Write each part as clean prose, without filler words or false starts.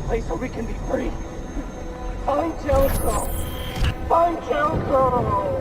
place so we can be free. Find Jericho! Find Jericho!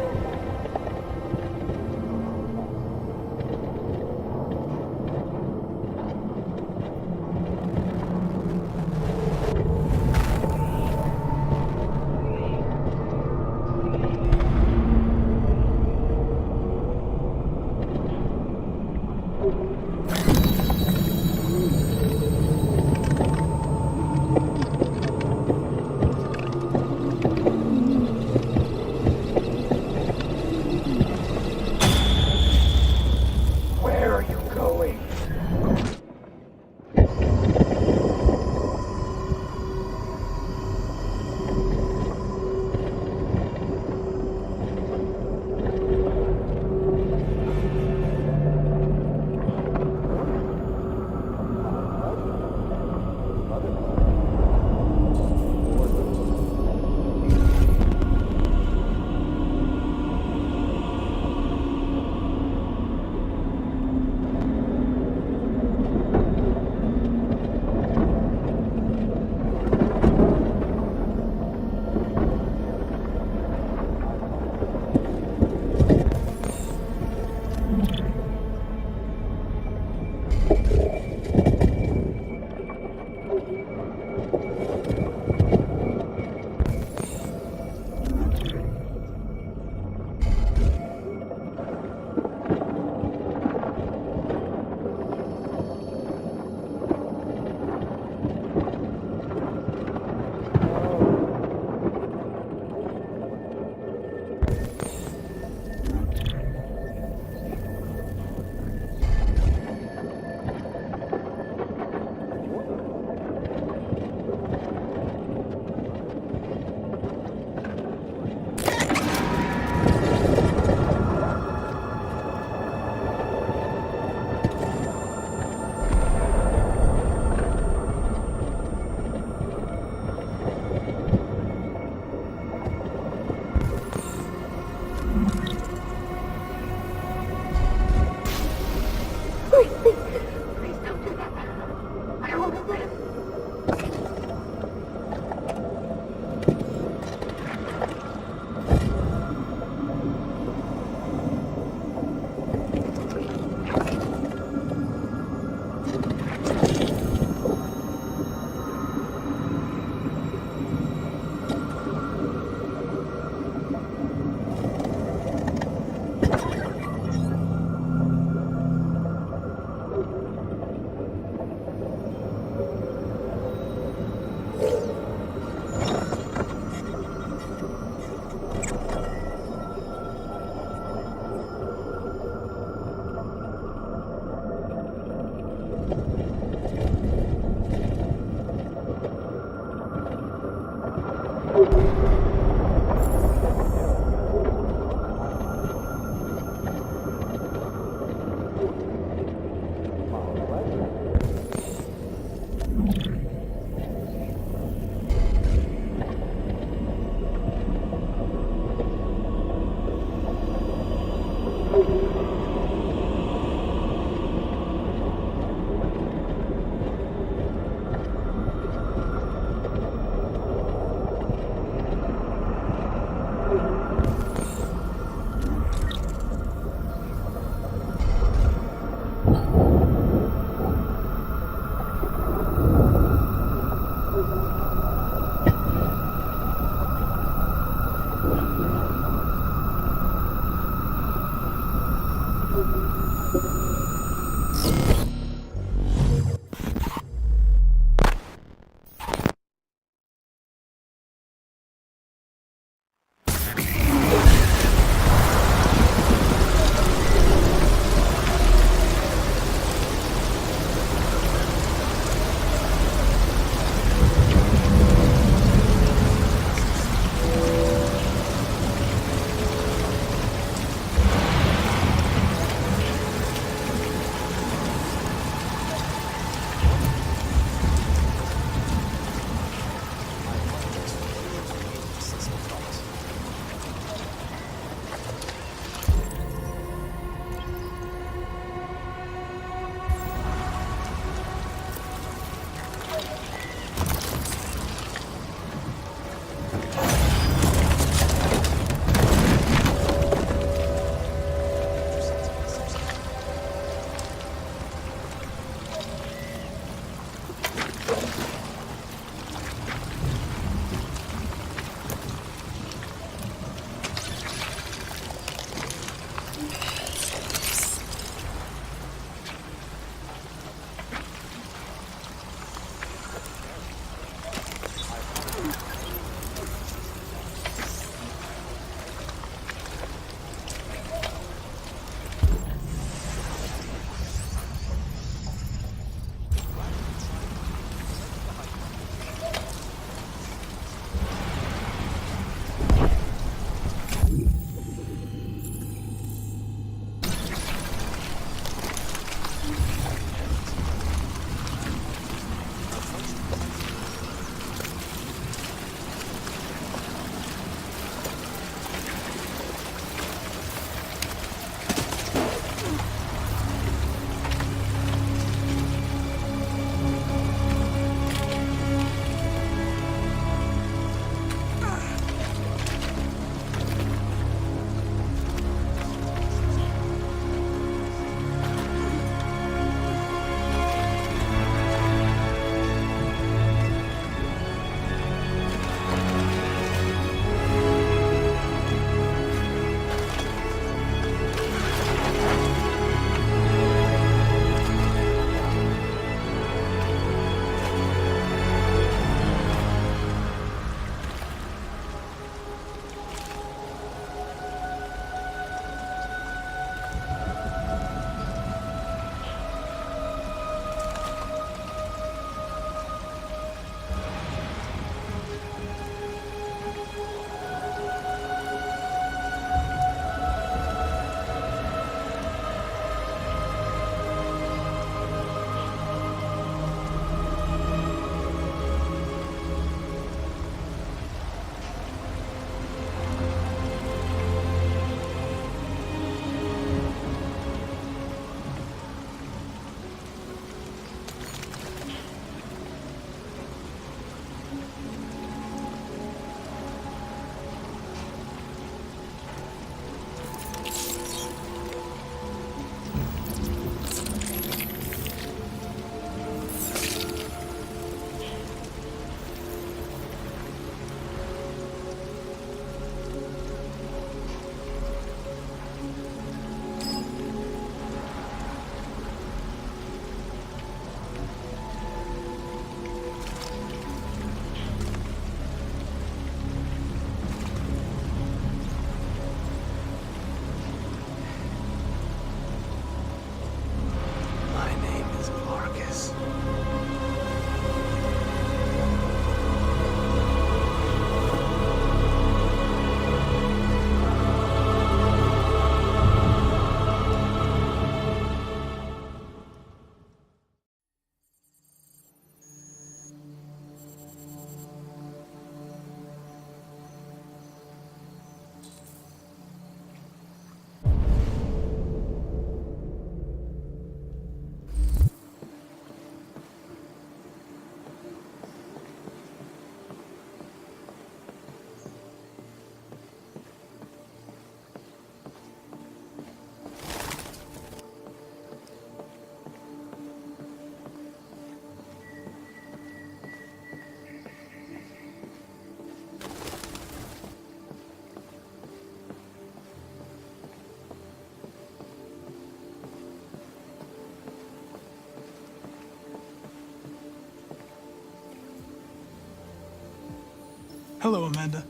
Hello, Amanda.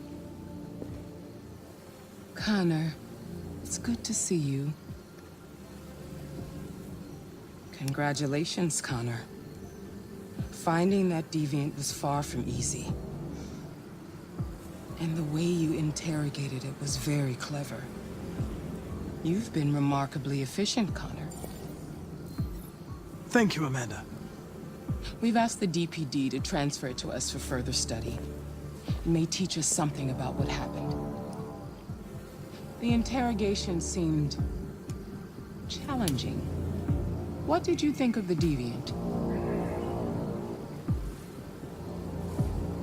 Connor, it's good to see you. Congratulations, Connor. Finding that deviant was far from easy. And the way you interrogated it was very clever. You've been remarkably efficient, Connor. Thank you, Amanda. We've asked the DPD to transfer it to us for further study. It may teach us something about what happened. The interrogation seemed challenging. What did you think of the deviant?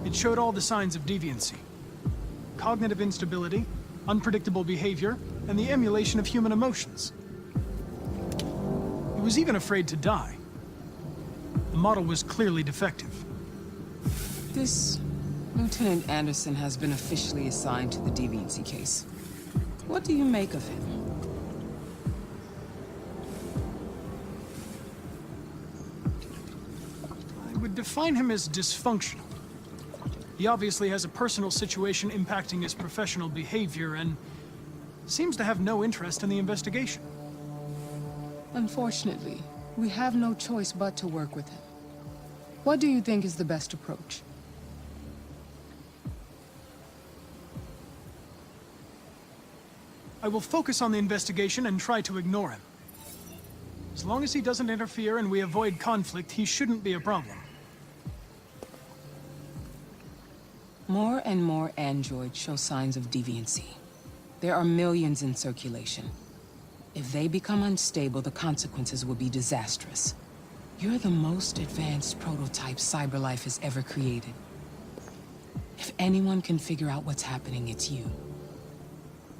It showed all the signs of deviancy. Cognitive instability, unpredictable behavior, and the emulation of human emotions. It was even afraid to die. The model was clearly defective. This Lieutenant Anderson has been officially assigned to the deviancy case. What do you make of him? I would define him as dysfunctional. He obviously has a personal situation impacting his professional behavior and seems to have no interest in the investigation. Unfortunately, we have no choice but to work with him. What do you think is the best approach? I will focus on the investigation and try to ignore him. As long as he doesn't interfere and we avoid conflict, he shouldn't be a problem. More and more androids show signs of deviancy. There are millions in circulation. If they become unstable, the consequences will be disastrous. You're the most advanced prototype CyberLife has ever created. If anyone can figure out what's happening, it's you.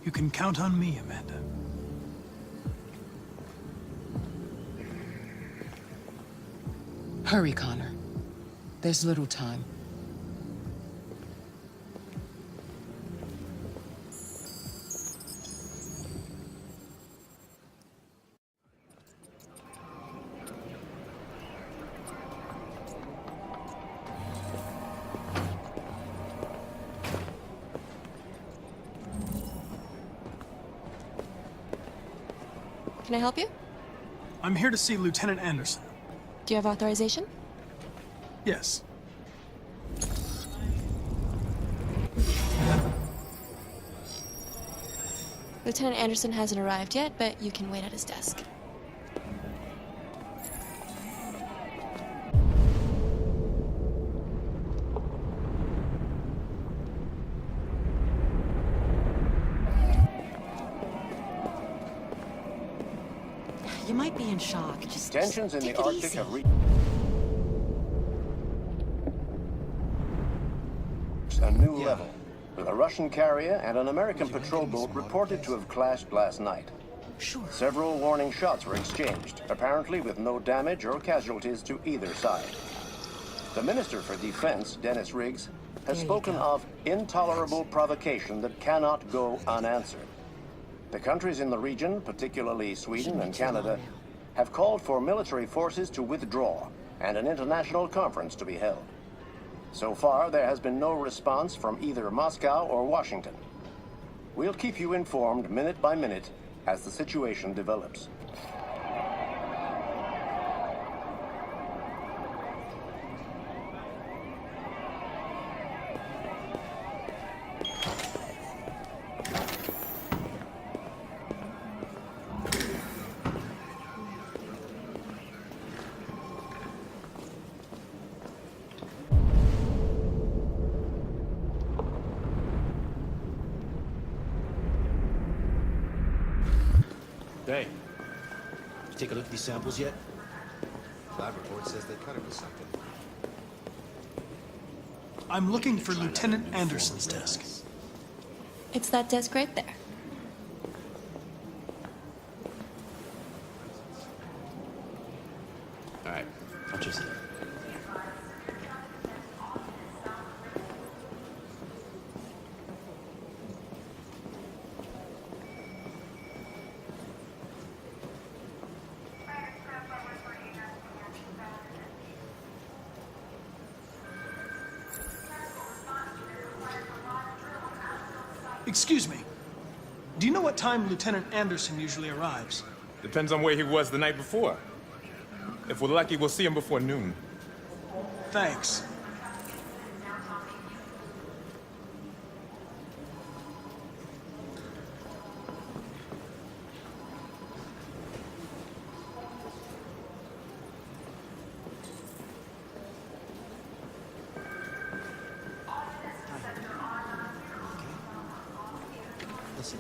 You can count on me, Amanda. Hurry, Connor. There's little time. Can I help you? I'm here to see Lieutenant Anderson. Do you have authorization? Yes. Lieutenant Anderson hasn't arrived yet, but you can wait at his desk. You might be in shock. Just Tensions in take the it Arctic easy. have reached a new level, with a Russian carrier and an American patrol boat reported to have clashed last night. Sure. Several warning shots were exchanged, apparently with no damage or casualties to either side. The Minister for Defense, Dennis Riggs, has spoken of intolerable provocation that cannot go unanswered. The countries in the region, particularly Sweden and Canada, have called for military forces to withdraw and an international conference to be held. So far, there has been no response from either Moscow or Washington. We'll keep you informed minute by minute as the situation develops. Hey, you take a look at these samples yet? Lab report says they cut it with something. I'm looking for Lieutenant Anderson's desk. It's that desk right there. All right, I'll just see. Excuse me. Do you know what time Lieutenant Anderson usually arrives? Depends on where he was the night before. If we're lucky, we'll see him before noon. Thanks. Listen.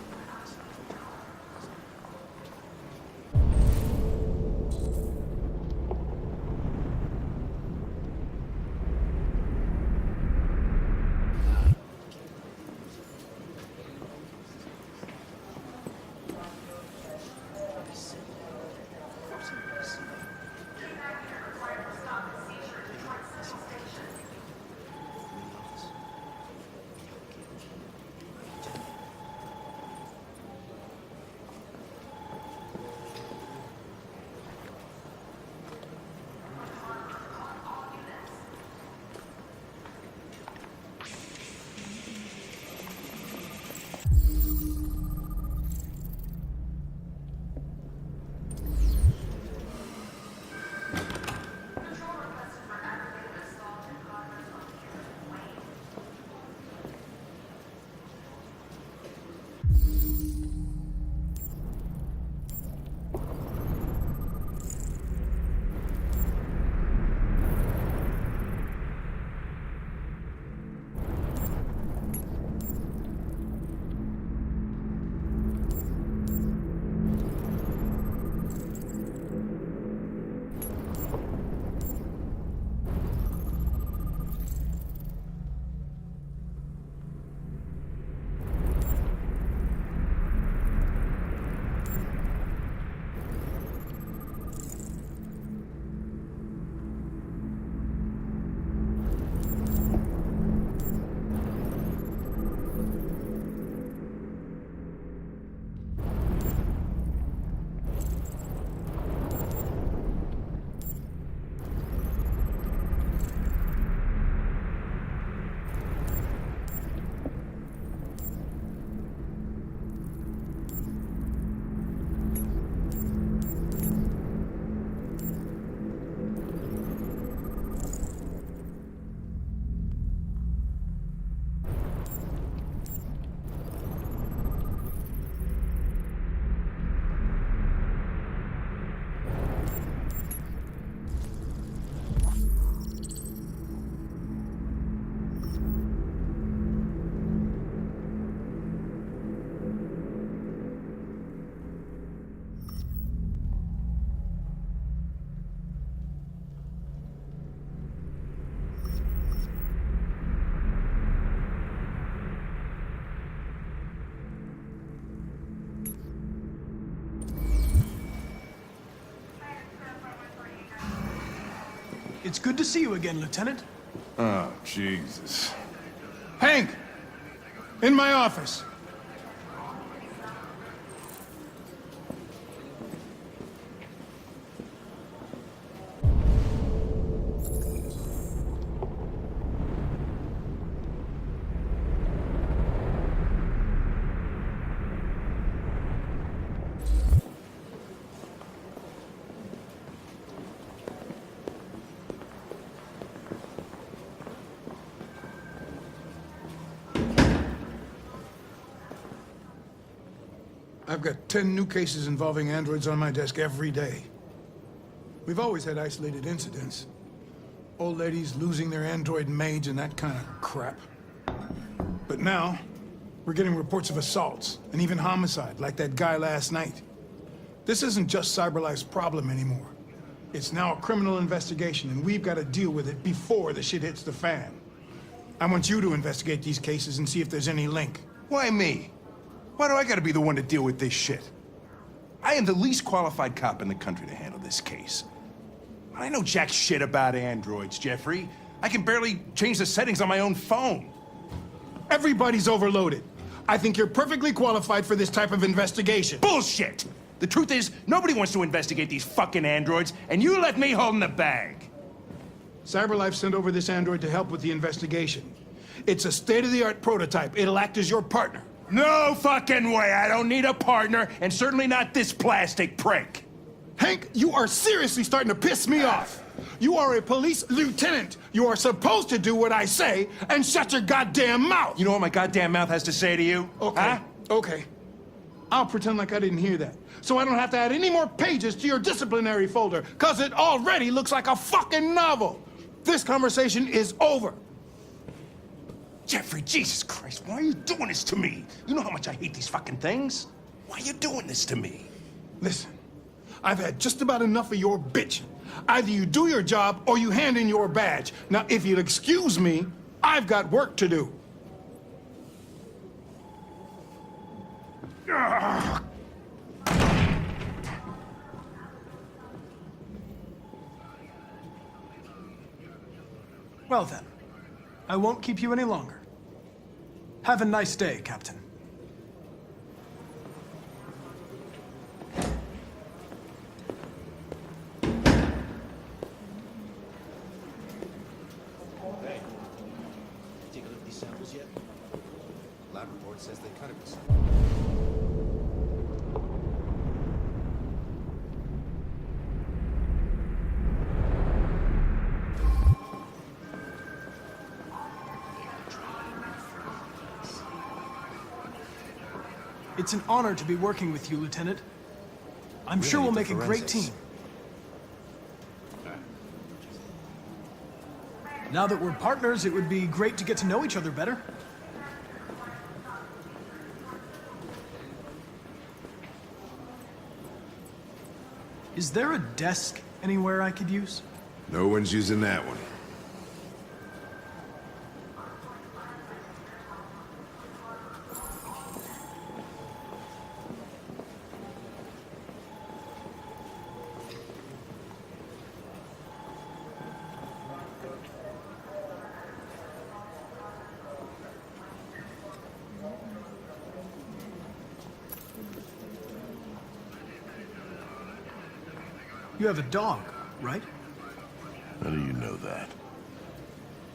It's good to see you again, Lieutenant. Oh, Jesus. Hank! In my office. I've got 10 new cases involving androids on my desk every day. We've always had isolated incidents. Old ladies losing their android maids and that kind of crap. But now, we're getting reports of assaults and even homicide, like that guy last night. This isn't just CyberLife's problem anymore. It's now a criminal investigation, and we've got to deal with it before the shit hits the fan. I want you to investigate these cases and see if there's any link. Why me? Why do I gotta be the one to deal with this shit? I am the least qualified cop in the country to handle this case. I know jack shit about androids, Jeffrey. I can barely change the settings on my own phone. Everybody's overloaded. I think you're perfectly qualified for this type of investigation. Bullshit! The truth is, nobody wants to investigate these fucking androids, and you left me holding the bag. CyberLife sent over this android to help with the investigation. It's a state-of-the-art prototype. It'll act as your partner. No fucking way! I don't need a partner, and certainly not this plastic prick! Hank, you are seriously starting to piss me off. You are a police lieutenant. You are supposed to do what I say and shut your goddamn mouth. You know what my goddamn mouth has to say to you? Okay, Huh? okay. I'll pretend like I didn't hear that, so I don't have to add any more pages to your disciplinary folder, because it already looks like a fucking novel. This conversation is over. Jeffrey, Jesus Christ, why are you doing this to me? You know how much I hate these fucking things? Why are you doing this to me? Listen, I've had just about enough of your bitching. Either you do your job or you hand in your badge. Now, if you'll excuse me, I've got work to do. Well then, I won't keep you any longer. Have a nice day, Captain. Hey, take a look at these samples yet? Lab report says they cut it with something. It's an honor to be working with you, Lieutenant. I'm sure we'll make a great team. Now that we're partners, it would be great to get to know each other better. Is there a desk anywhere I could use? No one's using that one. You have a dog, right? How do you know that?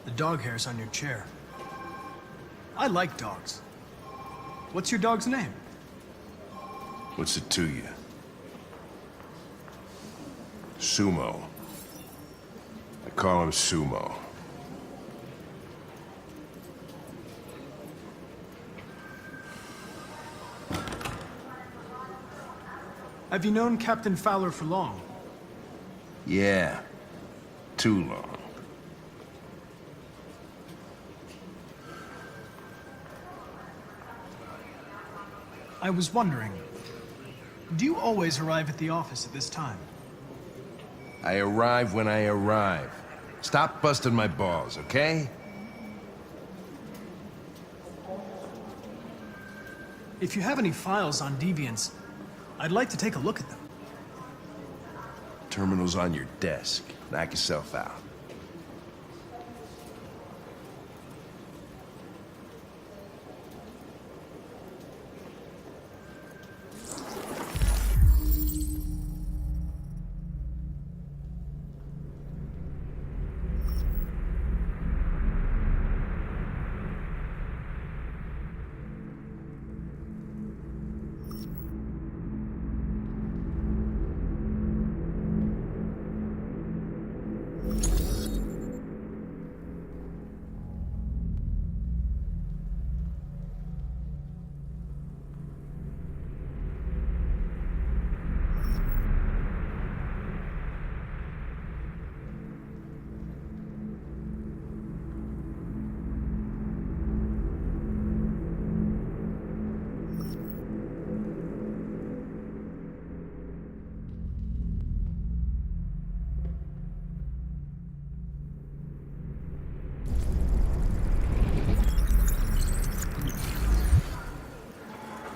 The dog hair's on your chair. I like dogs. What's your dog's name? What's it to you? Sumo. I call him Sumo. Have you known Captain Fowler for long? Yeah. Too long. I was wondering, do you always arrive at the office at this time? I arrive when I arrive. Stop busting my balls, okay? If you have any files on deviants, I'd like to take a look at them. Terminal's on your desk. Knock yourself out.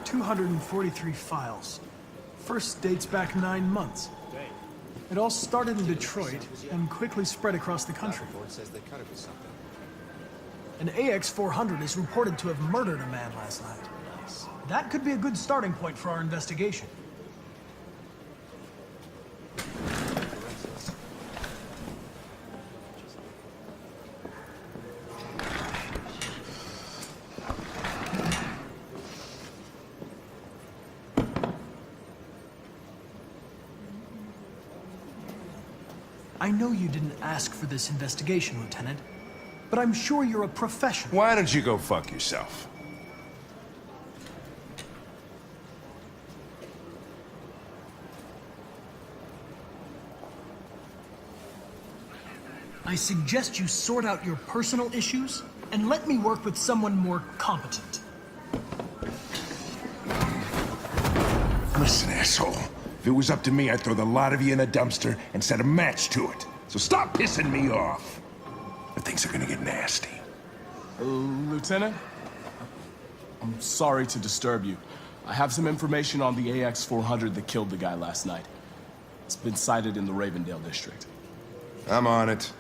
$243 files. First dates back 9 months. It all started in Detroit and quickly spread across the country. Lab report says they cut it with something. An AX-400 is reported to have murdered a man last night. That could be a good starting point for our investigation. I know you didn't ask for this investigation, Lieutenant, but I'm sure you're a professional. Why don't you go fuck yourself? I suggest you sort out your personal issues and let me work with someone more competent. Listen, asshole. If it was up to me, I'd throw the lot of you in a dumpster and set a match to it. So stop pissing me off. Or things are gonna get nasty. Lieutenant? I'm sorry to disturb you. I have some information on the AX-400 that killed the guy last night. It's been sighted in the Ravendale district. I'm on it.